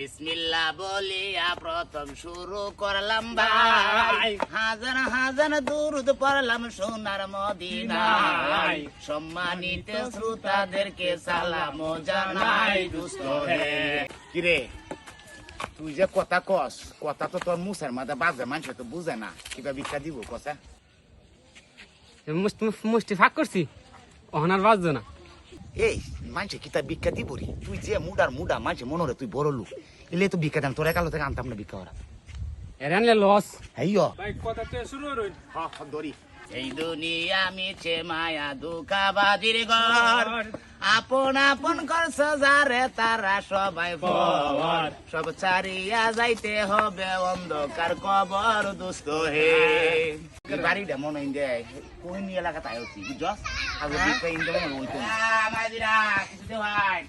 বিসমিল্লাহ বলিয়া প্রথম শুরু করলাম ভাই, হাজার হাজার দুরুদ পড়লাম সোনার মদিনায়। সম্মানিত শ্রোতাদেরকে সালাম জানাই দোস্ত হে। কিরে তুই যে কথা কস, কথা তো তোর মুখের মাঝে বাজে, মানুষ তো বুঝে না। কিবা ভিক্ষা দিব কসা? মুষ্টি ফাঁক করছি, অহনার বাজছে না। এই মানুষে কিতা ভিক্ষা দিব রে? তুই যে মুডা মানুষে মনে রে তুই বড় লোক, এলে তো ভিক্ষা দেন। তোর একালো থেকে আনতাম না ভিক্ষা ওরা। এর আনলে লস। হেইও ভাই কথা তো শুরু হইল। দড়ি এই দুনিয়া মিছে মায়া দুঃখাবাজির ঘর, আপন আপন করছ যারে তারা সবাই পর। সব ছাড়িয়া যাইতে হবে অন্ধকার কবর দোস্ত হে। বাড়িটা মনে হয় দেয় কোন এলাকা তাই হচ্ছি বুঝছস? আগে ভিক্ষা ইন্দে মনে হইতো না। মাইদিরা কিছু দে ভাই,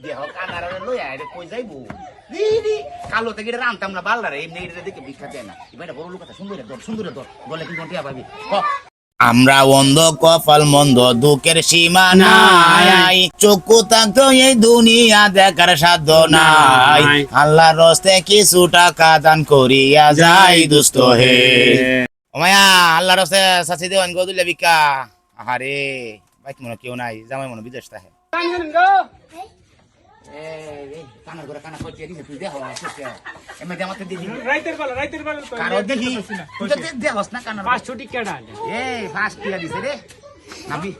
দেহ কানারে লই আয় রে, কই যাইবো? কালো থেকে রানতাম না বাল্লারে, এমনি দেখে ভিক্ষা দেয় না। এবার বড় লোক আছে, সুন্দর দর বলে কি ঘন্টিয়া পাবি। আমরা অন্ধ কপাল মন্দ, দুঃখের সীমা নাই, চক্ষু থাকতো এই দুনিয়া দেখার সাধ্য নাই। আল্লাহর রাস্তায় কিছু টাকা দান করিয়া যাই দোস্ত হে। ও মায়া আল্লাহর রাস্তায় সাচি দেওয়ান গো দিলে ভিক্ষা। আহারে বাইক মনে কেউ নাই, জামাই মনে বিদেশ থাকে। কানার করে কানা করতে দিছে, তুই দেখো এমনি আমাকে দিদি রাইতের বেলা তো কারো দেখি তুই তো দেখ না কানার 500 টাকা ডাল। এই ফাস্ট টিয়া দিছে রে নাবি।